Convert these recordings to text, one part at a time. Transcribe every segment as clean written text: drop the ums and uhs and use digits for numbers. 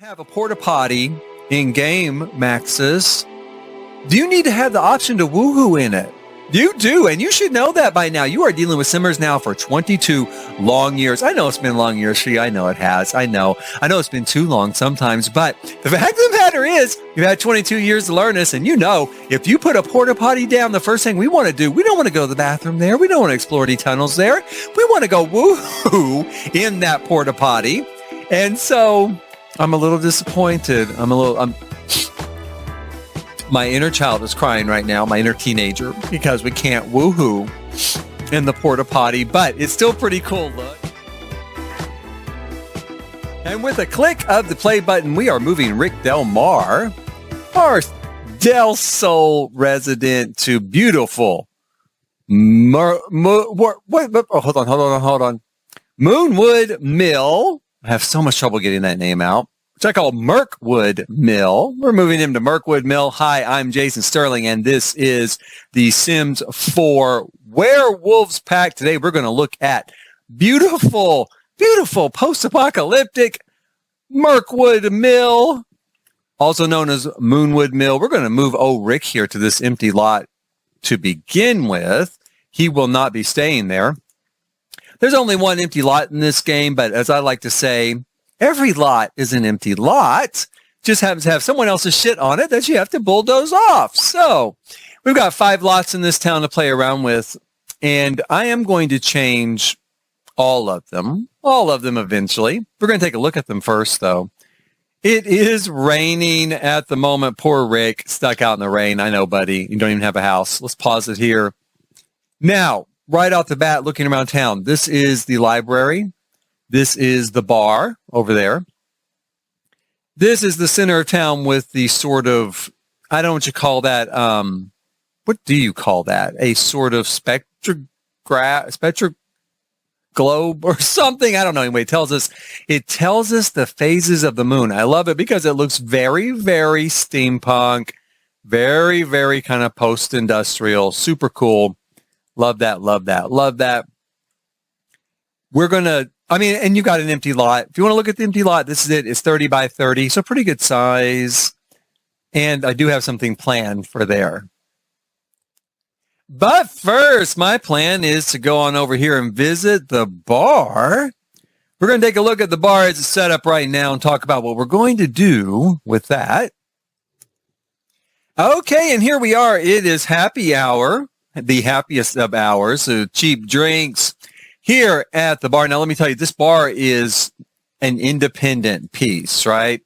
Have a porta potty in game, Maxis, do you need to have the option to woohoo in it? You do, and you should know that by now. You are dealing with Simmers now for 22 long years. I know it's been long years for you. I know it has. I know it's been too long sometimes, but the fact of the matter is you've had 22 years to learn this, and you know if you put a porta potty down, the first thing we want to do, we don't want to go to the bathroom there. We don't want to explore any tunnels there. We want to go woohoo in that porta potty. And so I'm a little disappointed. My inner child is crying right now, my inner teenager, because we can't woohoo in the porta potty, but it's still pretty cool, look. And with a click of the play button, we are moving Rick Del Mar, our Del Sol resident, to beautiful hold on. Moonwood Mill. I have so much trouble getting that name out, which I call Murkwood Mill. We're moving him to Murkwood Mill. Hi, I'm Jason Sterling, and this is the Sims 4 Werewolves pack. Today, we're going to look at beautiful, beautiful post-apocalyptic Murkwood Mill, also known as Moonwood Mill. We're going to move Rick here to this empty lot to begin with. He will not be staying there. There's only one empty lot in this game, but as I like to say, every lot is an empty lot. Just happens to have someone else's shit on it that you have to bulldoze off. So we've got 5 lots in this town to play around with, and I am going to change all of them eventually. We're going to take a look at them first, though. It is raining at the moment. Poor Rick, stuck out in the rain. I know, buddy. You don't even have a house. Let's pause it here. Now, right off the bat, looking around town, this is the library. This is the bar over there. This is the center of town with the sort of, I don't know what you call that. What do you call that? A sort of spectral globe or something. I don't know. Anyway, it tells us the phases of the moon. I love it because it looks very, very steampunk, very, very kind of post-industrial, super cool. Love that, love that, love that. We're going to, and you got an empty lot. If you want to look at the empty lot, this is it. It's 30 by 30, so pretty good size. And I do have something planned for there. But first, my plan is to go on over here and visit the bar. We're going to take a look at the bar as it's set up right now and talk about what we're going to do with that. Okay, and here we are. It is happy hour, the happiest of hours, so cheap drinks here at the bar. Now, let me tell you, this bar is an independent piece, right?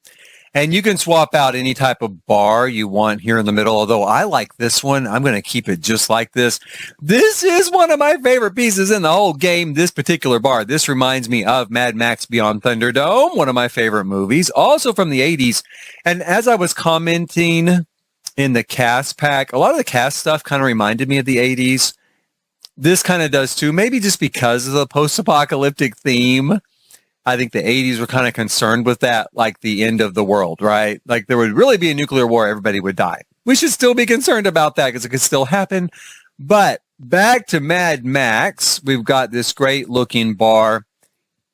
And you can swap out any type of bar you want here in the middle, although I like this one. I'm going to keep it just like this. This is one of my favorite pieces in the whole game, this particular bar. This reminds me of Mad Max Beyond Thunderdome, one of my favorite movies, also from the 80s. And as I was commenting in the cast pack, a lot of the cast stuff kind of reminded me of the 80s. This kind of does too, maybe just because of the post-apocalyptic theme. I think the 80s were kind of concerned with that, like the end of the world, right? Like there would really be a nuclear war, everybody would die. We should still be concerned about that because it could still happen. But back to Mad Max, we've got this great looking bar.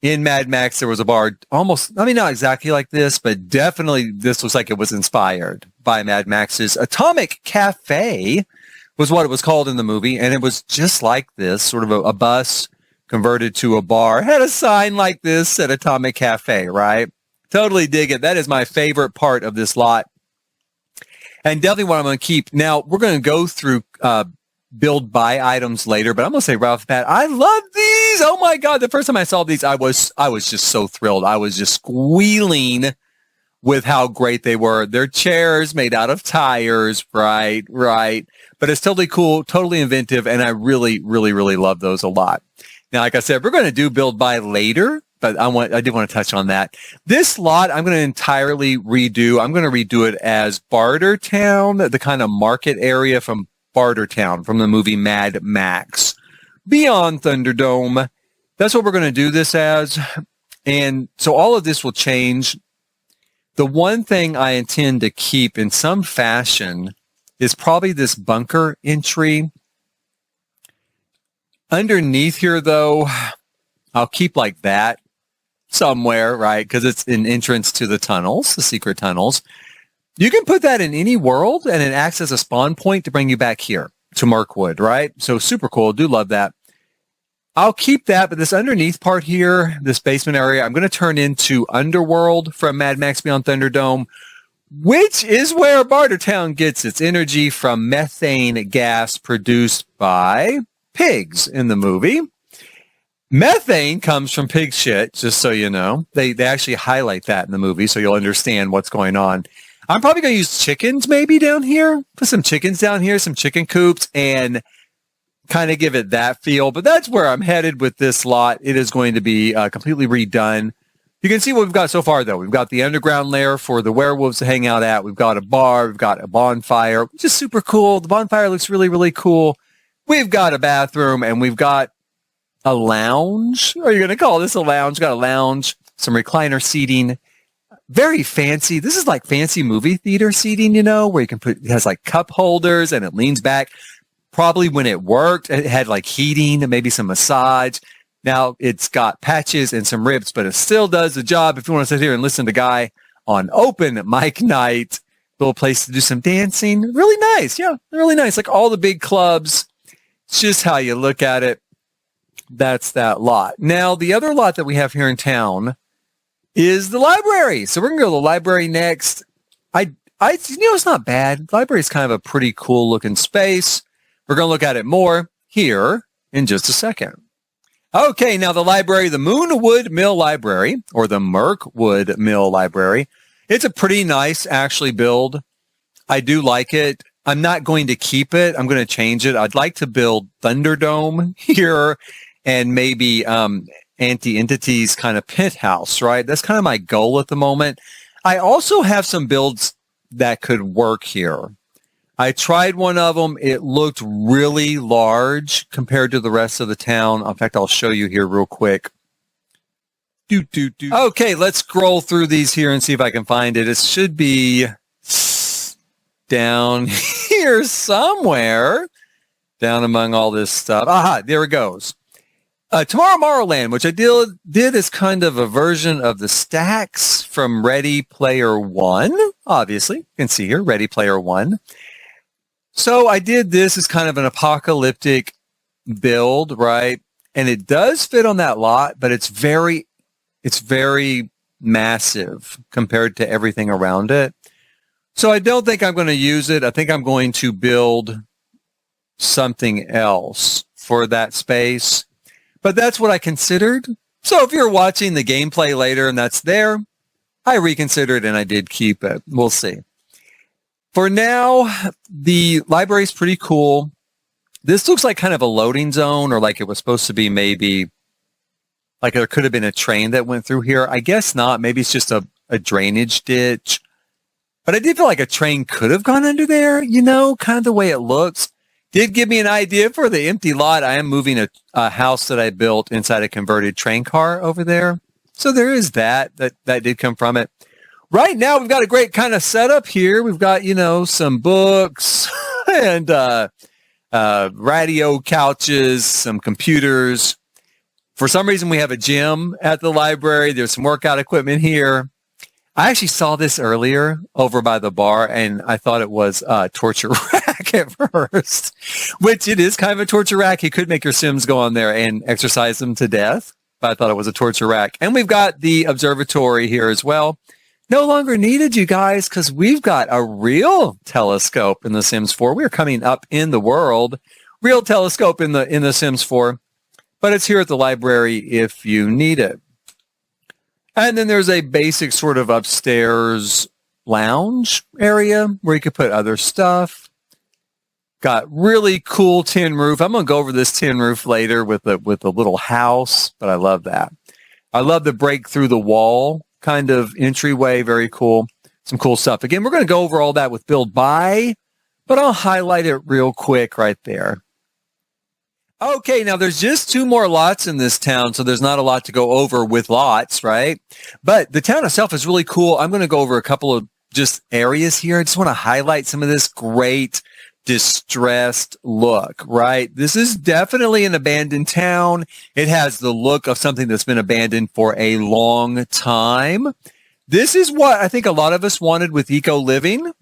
In Mad Max, there was a bar almost, not exactly like this, but definitely this looks like it was inspired by Mad Max's Atomic Cafe was what it was called in the movie. And it was just like this, sort of a bus converted to a bar. Had a sign like this at Atomic Cafe, right? Totally dig it. That is my favorite part of this lot. And definitely what I'm going to keep. Now, we're going to go through build buy items later, but I'm going to say right off the bat, I love these. Oh my God. The first time I saw these, I was just so thrilled. I was just squealing with how great they were. They're chairs made out of tires, right. But it's totally cool, totally inventive, and I really, really, really love those a lot. Now, like I said, we're going to do build buy later, but I did want to touch on that. This lot, I'm going to entirely redo. I'm going to redo it as Barter Town, the kind of market area from Barter Town from the movie Mad Max Beyond Thunderdome. That's what we're going to do this as. And so all of this will change. The one thing I intend to keep in some fashion is probably this bunker entry. Underneath here, though, I'll keep like that. somewhere, right? Because it's an entrance to the tunnels, the secret tunnels. You can put that in any world, and it acts as a spawn point to bring you back here to Murkwood, right? So super cool. Do love that. I'll keep that, but this underneath part here, this basement area, I'm going to turn into Underworld from Mad Max Beyond Thunderdome, which is where Bartertown gets its energy from methane gas produced by pigs in the movie. Methane comes from pig shit, just so you know. They actually highlight that in the movie, so you'll understand what's going on. I'm probably going to use chickens maybe down here. Put some chickens down here, some chicken coops, and kind of give it that feel. But that's where I'm headed with this lot. It is going to be completely redone. You can see what we've got so far, though. We've got the underground lair for the werewolves to hang out at. We've got a bar. We've got a bonfire, which is super cool. The bonfire looks really, really cool. We've got a bathroom, and we've got a lounge. Are you going to call this a lounge? Got a lounge, some recliner seating. Very fancy. This is like fancy movie theater seating, you know, where you can put, it has like cup holders and it leans back. Probably when it worked, it had like heating and maybe some massage. Now it's got patches and some ribs, but it still does the job. If you want to sit here and listen to Guy on open mic night, little place to do some dancing. Really nice. Yeah, really nice. Like all the big clubs. It's just how you look at it. That's that lot. Now, the other lot that we have here in town is the library. So we're going to go to the library next. It's not bad. The library is kind of a pretty cool looking space. We're going to look at it more here in just a second. Okay, now the library, the Moonwood Mill Library, or the Murkwood Mill Library. It's a pretty nice, actually, build. I do like it. I'm not going to keep it. I'm going to change it. I'd like to build Thunderdome here and maybe Anti-Entity's kind of penthouse, right? That's kind of my goal at the moment. I also have some builds that could work here. I tried one of them. It looked really large compared to the rest of the town. In fact, I'll show you here real quick. Okay, let's scroll through these here and see if I can find it. It should be down here somewhere, down among all this stuff. Aha, there it goes. Tomorrowland, which I did as kind of a version of the stacks from Ready Player One. Obviously, you can see here, Ready Player One. So I did this as kind of an apocalyptic build, right? And it does fit on that lot, but it's very massive compared to everything around it. So I don't think I'm going to use it. I think I'm going to build something else for that space. But that's what I considered. So if you're watching the gameplay later and that's there, I reconsidered and I did keep it. We'll see. For now, the library is pretty cool. This looks like kind of a loading zone, or like it was supposed to be maybe like there could have been a train that went through here. I guess not. Maybe it's just a drainage ditch. But I did feel like a train could have gone under there, you know, kind of the way it looks. Did give me an idea for the empty lot. I am moving a house that I built inside a converted train car over there. So there is that did come from it. Right now, we've got a great kind of setup here. We've got, you know, some books and radio couches, some computers. For some reason, we have a gym at the library. There's some workout equipment here. I actually saw this earlier over by the bar, and I thought it was a torture rack at first, which it is kind of a torture rack. You could make your Sims go on there and exercise them to death, but I thought it was a torture rack. And we've got the observatory here as well. No longer needed, you guys, because we've got a real telescope in The Sims 4. We're coming up in the world. Real telescope in the Sims 4, but it's here at the library if you need it. And then there's a basic sort of upstairs lounge area where you could put other stuff. Got really cool tin roof. I'm going to go over this tin roof later with a little house, but I love that. I love the break through the wall kind of entryway. Very cool. Some cool stuff. Again, we're going to go over all that with build by, but I'll highlight it real quick right there. Okay, now there's just 2 more lots in this town, so there's not a lot to go over with lots, right? But the town itself is really cool. I'm going to go over a couple of just areas here. I just want to highlight some of this great distressed look, right? This is definitely an abandoned town. It has the look of something that's been abandoned for a long time. This is what I think a lot of us wanted with eco living.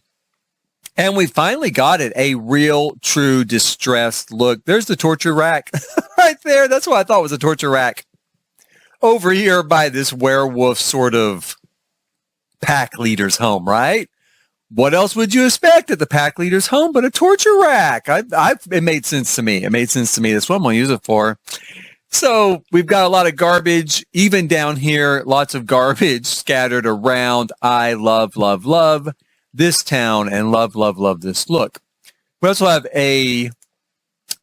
And we finally got it, a real, true, distressed look. There's the torture rack right there. That's what I thought was a torture rack. Over here by this werewolf sort of pack leader's home, right? What else would you expect at the pack leader's home but a torture rack? It made sense to me. It made sense to me. That's what I'm going to use it for. So we've got a lot of garbage, even down here, lots of garbage scattered around. I love, love, love this town and love, love, love this look. We also have a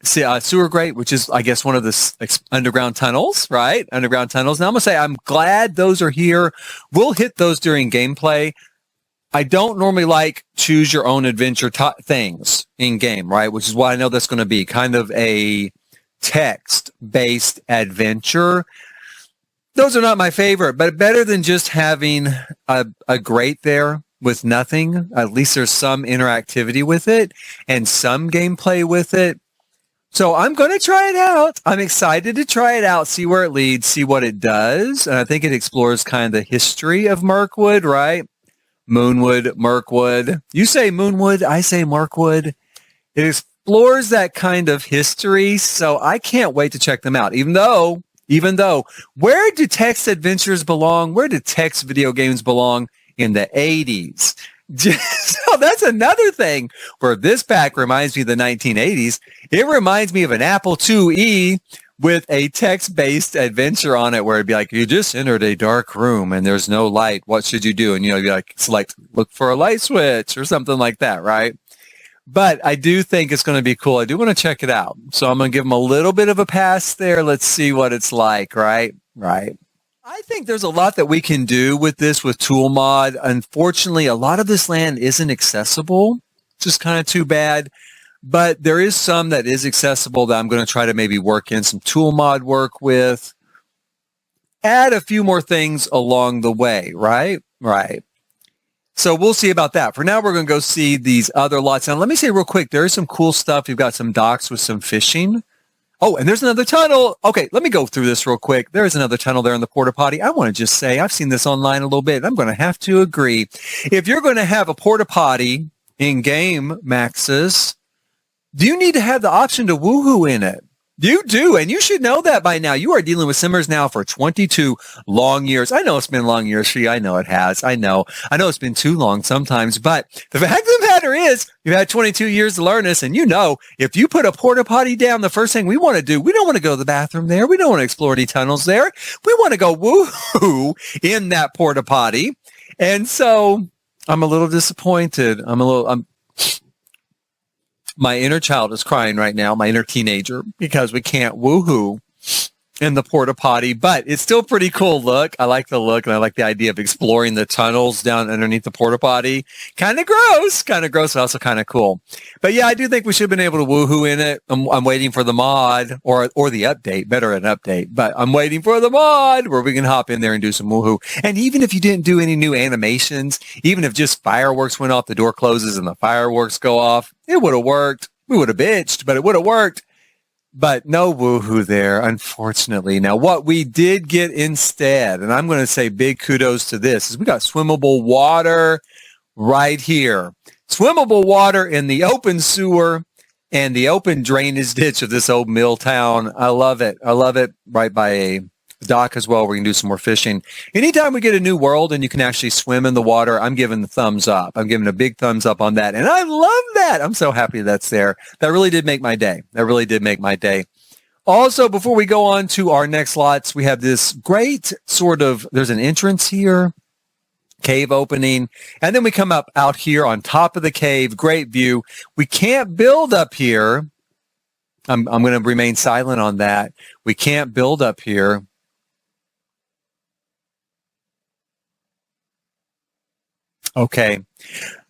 sewer grate, which is, I guess, one of the underground tunnels, right? Underground tunnels. Now I'm going to say I'm glad those are here. We'll hit those during gameplay. I don't normally like choose your own adventure things in game, right? Which is why I know that's going to be kind of a text-based adventure. Those are not my favorite, but better than just having a grate there with nothing. At least there's some interactivity with it and some gameplay with it. So I'm going to try it out. I'm excited to try it out, see where it leads, see what it does. And I think it explores kind of the history of Murkwood, right? Moonwood, Murkwood. You say Moonwood, I say Murkwood. It explores that kind of history, so I can't wait to check them out. Even though, where do text adventures belong? Where do text video games belong? In the 80s. So that's another thing where this pack reminds me of the 1980s. It reminds me of an Apple IIe with a text-based adventure on it where it'd be like, you just entered a dark room and there's no light. What should you do? And, you'd be like, look for a light switch or something like that, right? But I do think it's going to be cool. I do want to check it out. So I'm going to give them a little bit of a pass there. Let's see what it's like, right? Right. I think there's a lot that we can do with this with Tool Mod. Unfortunately, a lot of this land isn't accessible. It's just kind of too bad. But there is some that is accessible that I'm going to try to maybe work in some Tool Mod work with. Add a few more things along the way, right? Right. So we'll see about that. For now, we're going to go see these other lots. Now, let me say real quick, there is some cool stuff. You've got some docks with some fishing. Oh, and there's another tunnel. Okay, let me go through this real quick. There's another tunnel there in the porta potty. I want to just say, I've seen this online a little bit. I'm going to have to agree. If you're going to have a porta potty in game, Maxis, do you need to have the option to woohoo in it? You do, and you should know that by now. You are dealing with Simmers now for 22 long years. I know it's been long years for you. I know it has. I know it's been too long sometimes, but the fact of the matter is you've had 22 years to learn this, and you know if you put a porta potty down, the first thing we want to do, we don't want to go to the bathroom there. We don't want to explore any tunnels there. We want to go woohoo in that porta potty. And so I'm a little disappointed. My inner child is crying right now, my inner teenager, because we can't woohoo in the porta potty, but it's still pretty cool look. I like the look, and I like the idea of exploring the tunnels down underneath the porta potty. Kind of gross, but also kind of cool. But yeah, I do think we should have been able to woohoo in it. I'm waiting for the mod or the update, better an update, but I'm waiting for the mod where we can hop in there and do some woohoo. And even if you didn't do any new animations, even if just fireworks went off, the door closes and the fireworks go off, it would have worked. We would have bitched, but it would have worked. But no woohoo there, unfortunately. Now, what we did get instead, and I'm going to say big kudos to this, is we got swimmable water right here. Swimmable water in the open sewer and the open drainage ditch of this old mill town. I love it. I love it. Right by a dock as well, where we can do some more fishing. Anytime we get a new world and you can actually swim in the water, I'm giving the thumbs up. I'm giving a big thumbs up on that. And I love that. I'm so happy that's there. That really did make my day. Also, before we go on to our next lots, we have this great there's an entrance here, cave opening, and then we come up out here on top of the cave. Great view. We can't build up here. I'm going to remain silent on that. We can't build up here. Okay,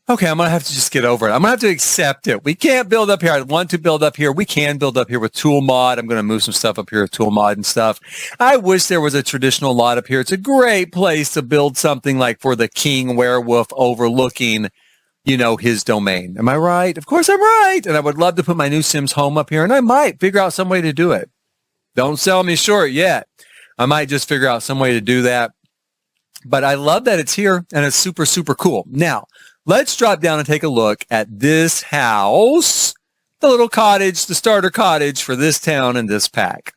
I'm going to have to just get over it. I'm going to have to accept it. We can't build up here. I want to build up here. We can build up here with Tool Mod. I'm going to move some stuff up here with Tool Mod and stuff. I wish there was a traditional lot up here. It's a great place to build something like for the King Werewolf overlooking his domain. Am I right? Of course I'm right. And I would love to put my new Sims home up here, and I might figure out some way to do it. Don't sell me short yet. I might just figure out some way to do that. But I love that it's here, and it's super, super cool. Now, let's drop down and take a look at this house, the little cottage, the starter cottage for this town and this pack.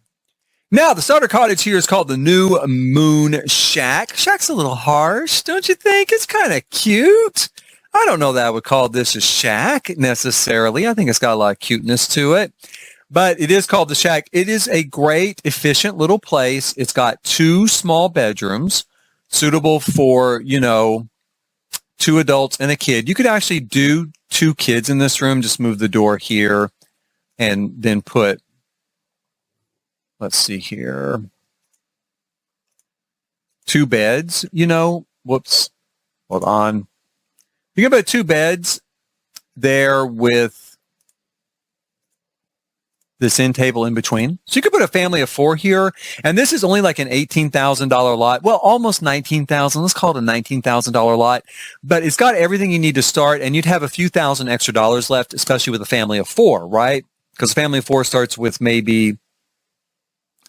Now, the starter cottage here is called the New Moon Shack. Shack's a little harsh, don't you think? It's kind of cute. I don't know that I would call this a shack necessarily. I think it's got a lot of cuteness to it. But it is called the shack. It is a great, efficient little place. It's got 2 small bedrooms, suitable for, 2 adults and a kid. You could actually do 2 kids in this room. Just move the door here and then put, let's see here, 2 beds, whoops, hold on. You can put 2 beds there with this end table in between. So you could put a family of 4 here. And this is only like an $18,000 lot. Well, almost $19,000. Let's call it a $19,000 lot. But it's got everything you need to start. And you'd have a few thousand extra dollars left, especially with a family of 4, right? Because a family of 4 starts with maybe,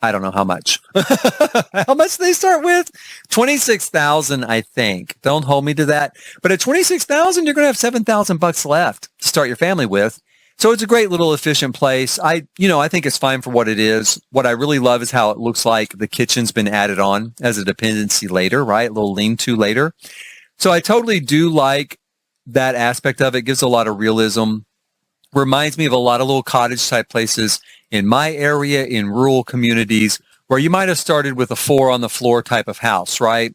I don't know how much. How much do they start with? 26,000, I think. Don't hold me to that. But at 26,000, you're going to have $7,000 left to start your family with. So it's a great little efficient place. I think it's fine for what it is. What I really love is how it looks like the kitchen's been added on as a dependency later, right? A little lean-to later. So I totally do like that aspect of it. Gives a lot of realism. Reminds me of a lot of little cottage type places in my area, in rural communities, where you might have started with a 4 on the floor type of house, right?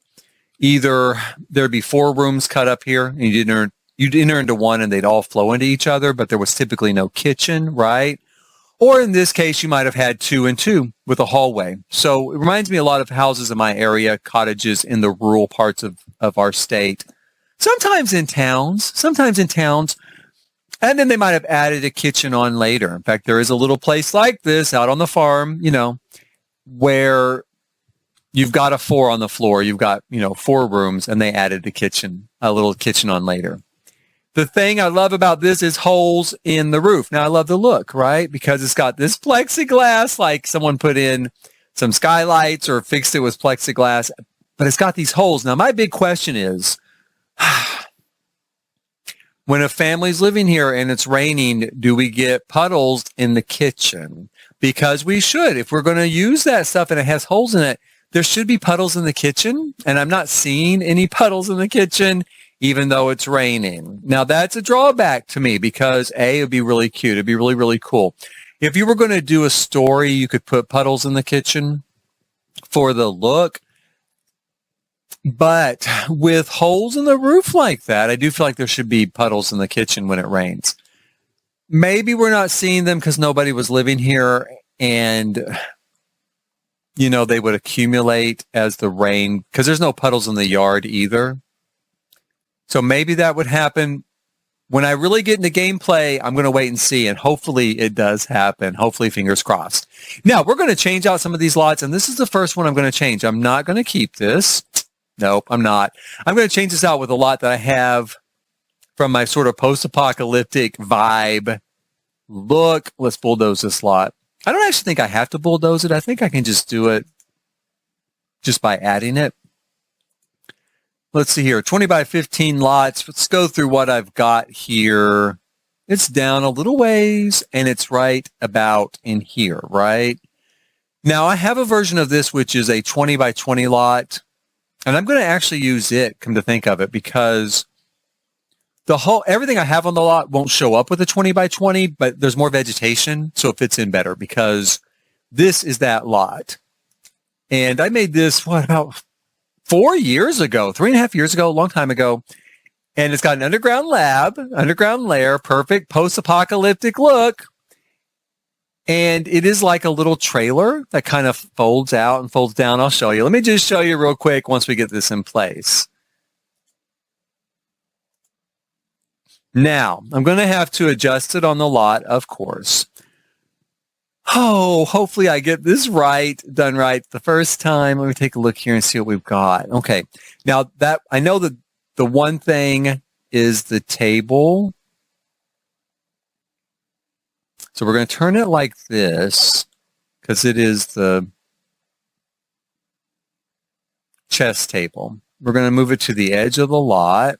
Either there'd be 4 rooms cut up here, and you'd enter into one and they'd all flow into each other, but there was typically no kitchen, right? Or in this case, you might have had 2 and 2 with a hallway. So it reminds me a lot of houses in my area, cottages in the rural parts of our state. Sometimes in towns. And then they might have added a kitchen on later. In fact, there is a little place like this out on the farm, where you've got a 4 on the floor. You've got, 4 rooms, and they added a little kitchen on later. The thing I love about this is holes in the roof. Now, I love the look, right? Because it's got this plexiglass, like someone put in some skylights or fixed it with plexiglass, but it's got these holes. Now, my big question is, when a family's living here and it's raining, do we get puddles in the kitchen? Because we should. If we're going to use that stuff and it has holes in it, there should be puddles in the kitchen. And I'm not seeing any puddles in the kitchen, even though it's raining. Now, that's a drawback to me because, A, it would be really cute. It'd be really, really cool. If you were going to do a story, you could put puddles in the kitchen for the look. But with holes in the roof like that, I do feel like there should be puddles in the kitchen when it rains. Maybe we're not seeing them because nobody was living here and, they would accumulate as the rain because there's no puddles in the yard either. So maybe that would happen. When I really get into gameplay, I'm going to wait and see, and hopefully it does happen. Hopefully, fingers crossed. Now, we're going to change out some of these lots, and this is the first one I'm going to change. I'm not going to keep this. Nope, I'm not. I'm going to change this out with a lot that I have from my sort of post-apocalyptic vibe. Look, let's bulldoze this lot. I don't actually think I have to bulldoze it. I think I can just do it just by adding it. Let's see here, 20 by 15 lots. Let's go through what I've got here. It's down a little ways, and it's right about in here, right? Now, I have a version of this which is a 20 by 20 lot. And I'm going to actually use it, come to think of it, because everything I have on the lot won't show up with a 20 by 20, but there's more vegetation, so it fits in better because this is that lot. And I made this, about 4 years ago, 3.5 years ago, a long time ago. And it's got an underground lair, perfect post-apocalyptic look. And it is like a little trailer that kind of folds out and folds down. I'll show you. Let me just show you real quick once we get this in place. Now, I'm going to have to adjust it on the lot, of course. Oh, hopefully I get this done right the first time. Let me take a look here and see what we've got. Okay. Now, I know that the one thing is the table. So we're going to turn it like this because it is the chess table. We're going to move it to the edge of the lot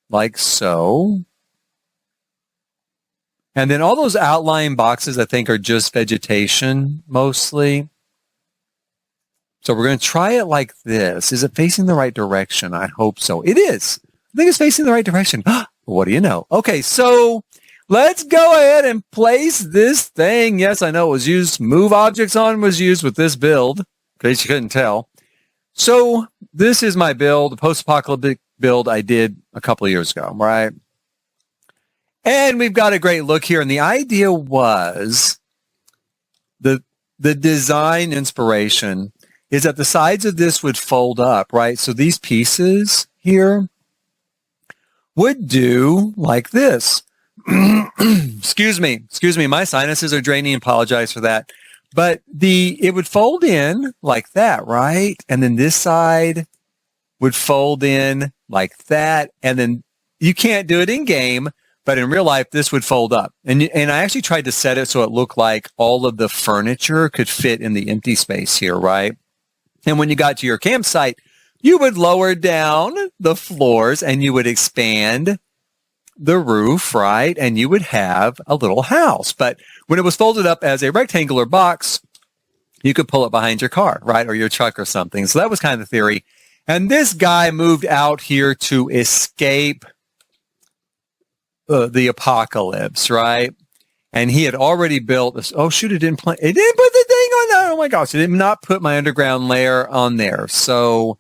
like so. And then all those outlying boxes, I think, are just vegetation mostly. So we're going to try it like this. Is it facing the right direction? I hope so. It is. I think it's facing the right direction. What do you know? Okay, so let's go ahead and place this thing. Yes, I know it was used. Move objects on was used with this build, in case you couldn't tell. So this is my build, the post-apocalyptic build I did a couple of years ago, right? And we've got a great look here. And the idea was the design inspiration is that the sides of this would fold up, right? So these pieces here would do like this. Excuse me. My sinuses are draining. Apologize for that. But it would fold in like that, right? And then this side would fold in like that. And then you can't do it in game, but in real life, this would fold up. And I actually tried to set it so it looked like all of the furniture could fit in the empty space here, right? And when you got to your campsite, you would lower down the floors and you would expand the roof, right? And you would have a little house. But when it was folded up as a rectangular box, you could pull it behind your car, right? Or your truck or something. So that was kind of the theory. And this guy moved out here to escape the apocalypse, right? And he had already built this. Oh, shoot, it didn't put the thing on that. Oh, my gosh. It did not put my underground layer on there. So,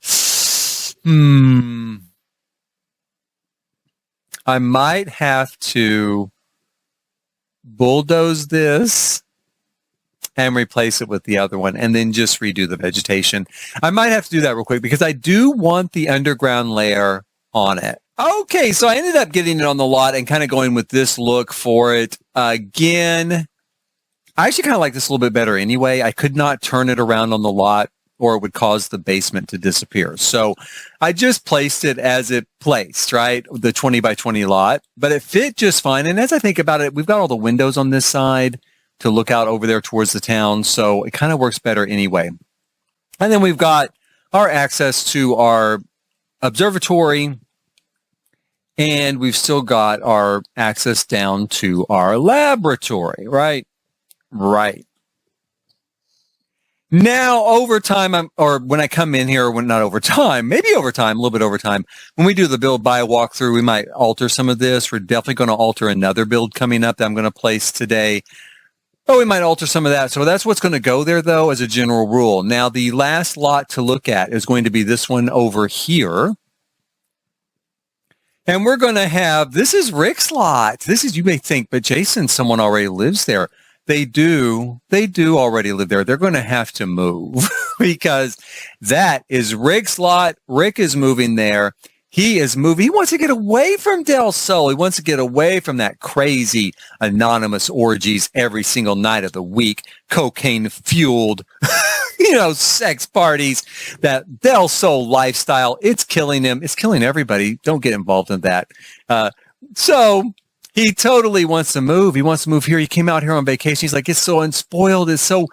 I might have to bulldoze this and replace it with the other one and then just redo the vegetation. I might have to do that real quick because I do want the underground layer on it. Okay, so I ended up getting it on the lot and kind of going with this look for it. Again, I actually kind of like this a little bit better anyway. I could not turn it around on the lot or it would cause the basement to disappear. So I just placed it as it placed, right? The 20 by 20 lot, but it fit just fine. And as I think about it, we've got all the windows on this side to look out over there towards the town. So it kind of works better anyway. And then we've got our access to our observatory. And we've still got our access down to our laboratory, right? Right. Now, over time, when I come in here, not over time, maybe over time, a little bit over time, when we do the build buy walkthrough, we might alter some of this. We're definitely going to alter another build coming up that I'm going to place today. Oh, we might alter some of that. So that's what's going to go there, though, as a general rule. Now, the last lot to look at is going to be this one over here. And we're going to have, this is Rick's lot. This is, you may think, but Jason, someone already lives there. They do already live there. They're going to have to move because that is Rick's lot. Rick is moving there. He is moving. He wants to get away from Del Sol. He wants to get away from that crazy anonymous orgies every single night of the week, cocaine-fueled, sex parties, that Del Sol lifestyle. It's killing him. It's killing everybody. Don't get involved in that. So he totally wants to move. He wants to move here. He came out here on vacation. He's like, it's so unspoiled. It's so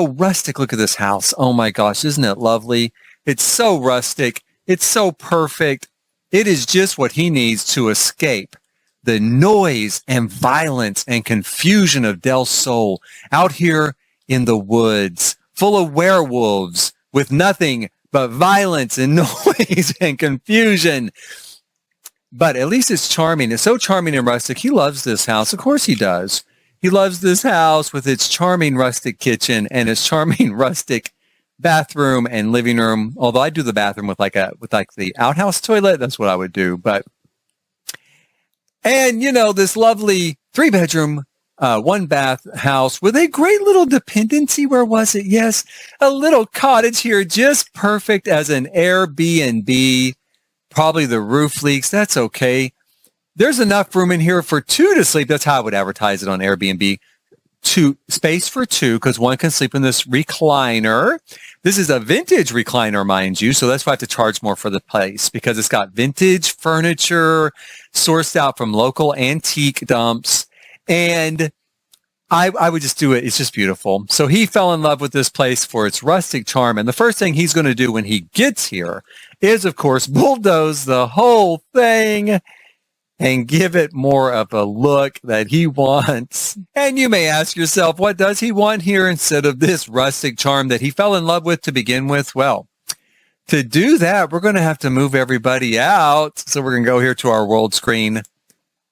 rustic. Look at this house. Oh my gosh. Isn't it lovely? It's so rustic. It's so perfect. It is just what he needs to escape the noise and violence and confusion of Del Sol out here in the woods, full of werewolves with nothing but violence and noise and confusion. But at least it's charming. It's so charming and rustic. He loves this house. Of course he does. He loves this house with its charming rustic kitchen and its charming rustic bathroom and living room. Although I do the bathroom with like the outhouse toilet. That's what I would do. And this lovely 3-bedroom, 1-bath house with a great little dependency. Where was it? Yes. A little cottage here, just perfect as an Airbnb. Probably the roof leaks. That's okay. There's enough room in here for 2 to sleep. That's how I would advertise it on Airbnb. 2 space for 2 because one can sleep in this recliner. This is a vintage recliner, mind you, so that's why I have to charge more for the place because it's got vintage furniture sourced out from local antique dumps. And I would just do it. It's just beautiful. So he fell in love with this place for its rustic charm. And the first thing he's going to do when he gets here is, of course, bulldoze the whole thing and give it more of a look that he wants. And you may ask yourself, what does he want here instead of this rustic charm that he fell in love with to begin with? Well, to do that, we're going to have to move everybody out. So we're going to go here to our world screen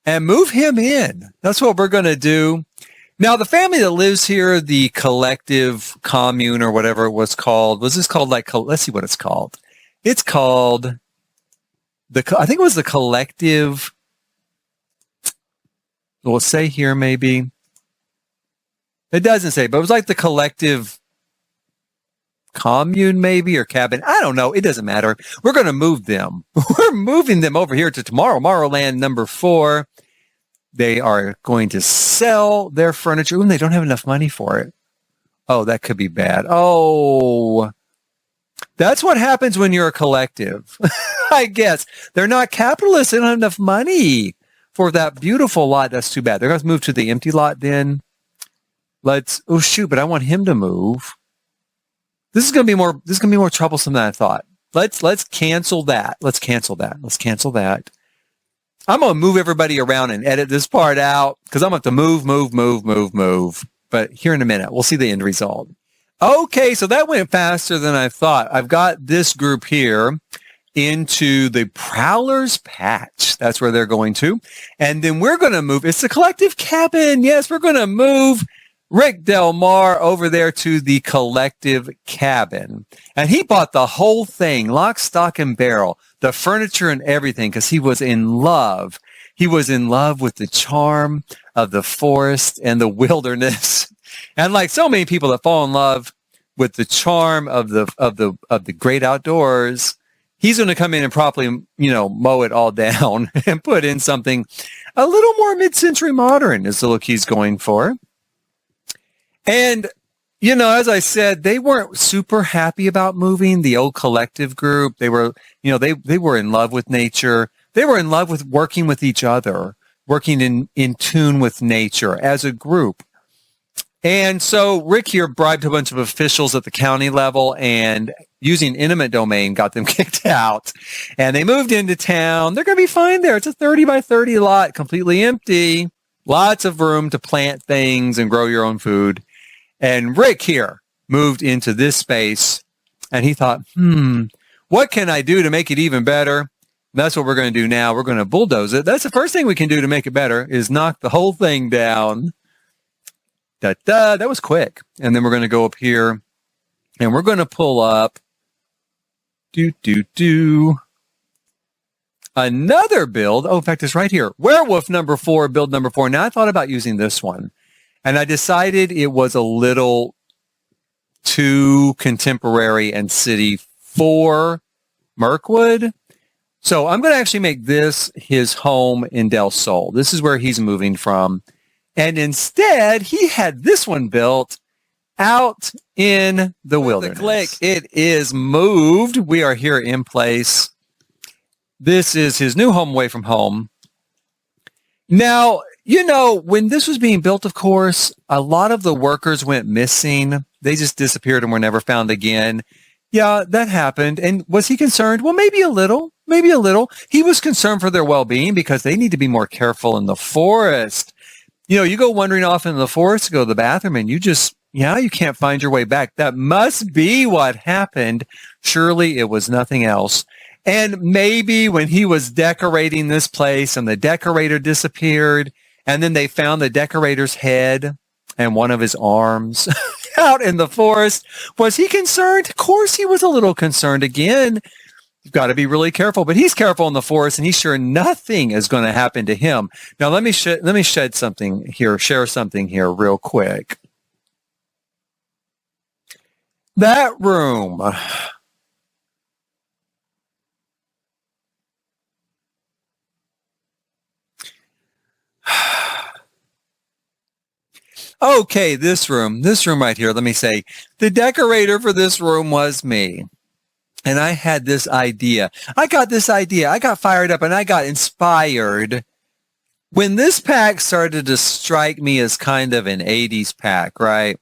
and move him in. That's what we're going to do. Now, the family that lives here, the collective commune or whatever it was called, was this called like, let's see what it's called. It's called, I think it was the collective, we'll say here maybe. It doesn't say, but it was like the collective commune maybe or cabin. I don't know. It doesn't matter. We're going to move them. We're moving them over here to Tomorrowland number 4. They are going to sell their furniture. Ooh, they don't have enough money for it. Oh, that could be bad. Oh, that's what happens when you're a collective. I guess they're not capitalists. They don't have enough money for that beautiful lot. That's too bad. They're going to move to the empty lot then. Oh shoot, but I want him to move. This is going to be more troublesome than I thought. Let's cancel that. Let's cancel that. I'm going to move everybody around and edit this part out because I'm going to have to move. But here in a minute, we'll see the end result. Okay, so that went faster than I thought. I've got this group here into the Prowler's Patch. That's where they're going to. And then we're going to move. It's the collective cabin. Yes, we're going to move Rick Del Mar over there to the collective cabin. And he bought the whole thing, lock, stock, and barrel, the furniture and everything, because he was in love. He was in love with the charm of the forest and the wilderness. And like so many people that fall in love with the charm of the great outdoors, he's going to come in and properly, mow it all down and put in something a little more mid-century modern is the look he's going for. And, as I said, they weren't super happy about moving, the old collective group. They were, they were in love with nature. They were in love with working with each other, working in tune with nature as a group. And so Rick here bribed a bunch of officials at the county level and using eminent domain got them kicked out. And they moved into town. They're going to be fine there. It's a 30 by 30 lot, completely empty. Lots of room to plant things and grow your own food. And Rick here moved into this space and he thought, what can I do to make it even better? That's what we're going to do now. We're going to bulldoze it. That's the first thing we can do to make it better is knock the whole thing down. That was quick. And then we're going to go up here and we're going to pull up another build. Oh, in fact, it's right here. Werewolf number 4, build number 4. Now I thought about using this one. And I decided it was a little too contemporary and city for Murkwood. So I'm going to actually make this his home in Del Sol. This is where he's moving from. And instead, he had this one built out in the wilderness. Click, it is moved. We are here in place. This is his new home away from home. Now, when this was being built, of course, a lot of the workers went missing. They just disappeared and were never found again. Yeah, that happened. And was he concerned? Well, maybe a little. He was concerned for their well-being because they need to be more careful in the forest. You go wandering off in the forest to go to the bathroom and you can't find your way back. That must be what happened. Surely it was nothing else. And maybe when he was decorating this place and the decorator disappeared, and then they found the decorator's head and one of his arms out in the forest. Was he concerned? Of course he was a little concerned. Again, you've got to be really careful. But he's careful in the forest, and he's sure nothing is going to happen to him. Now, let me shed something here, share something here real quick. That room. Okay, this room right here, let me say, the decorator for this room was me. And I had this idea. I got fired up and I got inspired when this pack started to strike me as kind of an 80s pack, right?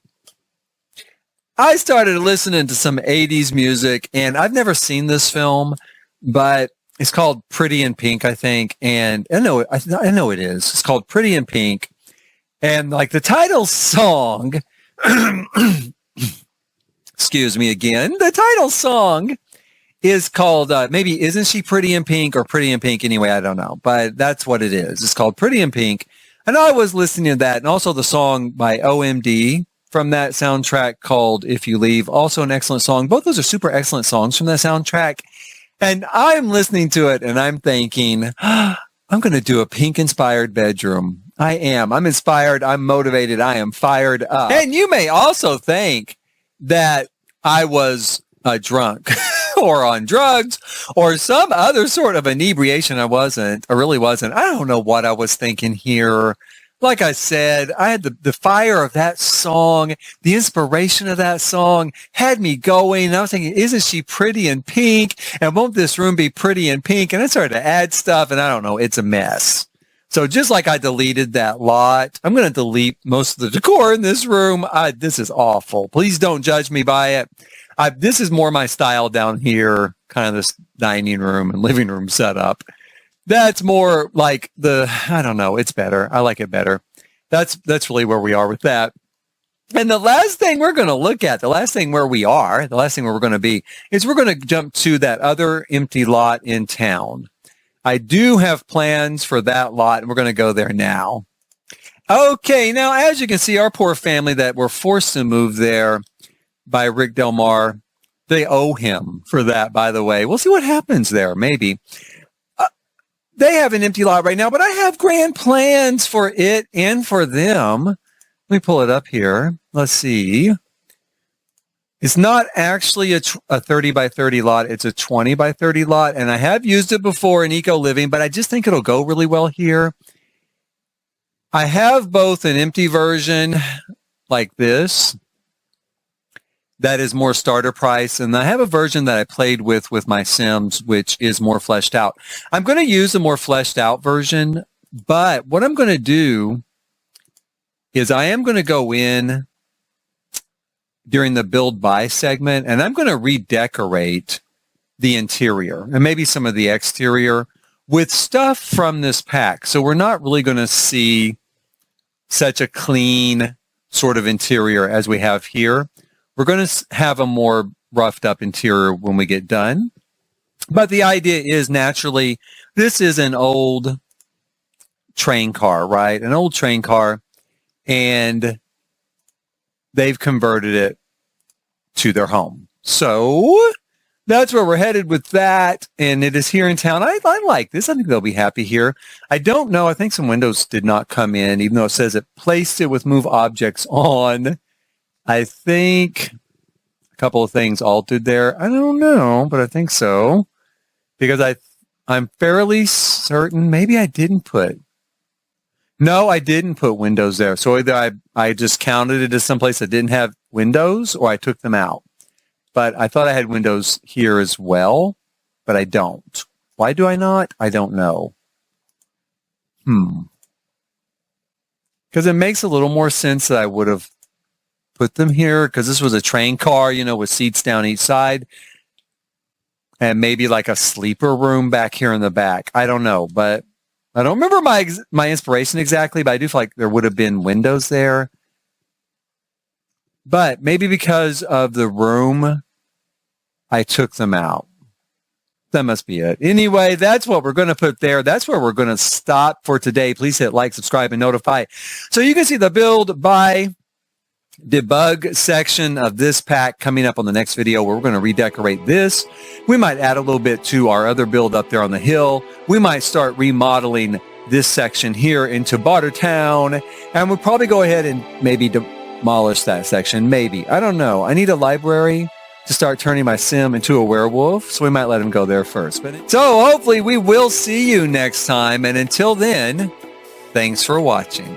I started listening to some 80s music, and I've never seen this film, but it's called Pretty in Pink, I think. And I know it is. It's called Pretty in Pink. And like the title song, excuse me again, the title song is called, maybe Isn't She Pretty in Pink or Pretty in Pink? Anyway, I don't know, but that's what it is. It's called Pretty in Pink. And I was listening to that, and also the song by OMD from that soundtrack called If You Leave, also an excellent song. Both those are super excellent songs from that soundtrack. And I'm listening to it and I'm thinking, I'm going to do a pink-inspired bedroom. I am. I'm inspired. I'm motivated. I am fired up. And you may also think that I was drunk or on drugs or some other sort of inebriation. I really wasn't. I don't know what I was thinking here. Like I said, I had the fire of that song, the inspiration of that song had me going. And I was thinking, isn't she pretty in pink? And won't this room be pretty in pink? And I started to add stuff, and I don't know, it's a mess. So just like I deleted that lot, I'm going to delete most of the decor in this room. This is awful. Please don't judge me by it. This is more my style down here, kind of this dining room and living room setup. That's more like I don't know, it's better. I like it better. That's really where we are with that. And the last thing we're going to look at, the last thing where we're going to be, is we're going to jump to that other empty lot in town. I do have plans for that lot, and we're going to go there now. Okay, now as you can see, our poor family that were forced to move there by Rick Del Mar, they owe him for that, by the way. We'll see what happens there, maybe. They have an empty lot right now, but I have grand plans for it and for them. Let me pull it up here. Let's see. It's not actually a 30 by 30 lot. It's a 20 by 30 lot. And I have used it before in eco living, but I just think it'll go really well here. I have both an empty version like this that is more starter price, and I have a version that I played with my Sims, which is more fleshed out. I'm going to use the more fleshed out version, but what I'm going to do is I am going to go in during the build buy segment, and I'm going to redecorate the interior and maybe some of the exterior with stuff from this pack. So we're not really going to see such a clean sort of interior as we have here. We're going to have a more roughed up interior when we get done. But the idea is, naturally, this is an old train car, right? An old train car. And they've converted it to their home. So that's where we're headed with that. And it is here in town. I like this. I think they'll be happy here. I don't know. I think some windows did not come in, even though it says it placed it with move objects on. I think a couple of things altered there. I don't know, but I think so. Because I'm fairly certain maybe I didn't put. No, I didn't put windows there. So either I just counted it as someplace that didn't have windows, or I took them out. But I thought I had windows here as well, but I don't. Why do I not? I don't know. Because it makes a little more sense that I would have put them here, because this was a train car, with seats down each side. And maybe like a sleeper room back here in the back. I don't know, but I don't remember my inspiration exactly, but I do feel like there would have been windows there. But maybe because of the room, I took them out. That must be it. Anyway, that's what we're going to put there. That's where we're going to stop for today. Please hit like, subscribe, and notify. So you can see the build, buy, debug section of this pack coming up on the next video, where we're going to redecorate this. We might add a little bit to our other build up there on the hill. We might start remodeling this section here into Bartertown, and we'll probably go ahead and maybe demolish that section. Maybe. I don't know. I need a library to start turning my sim into a werewolf, so we might let him go there first. So hopefully we will see you next time, and until then, thanks for watching.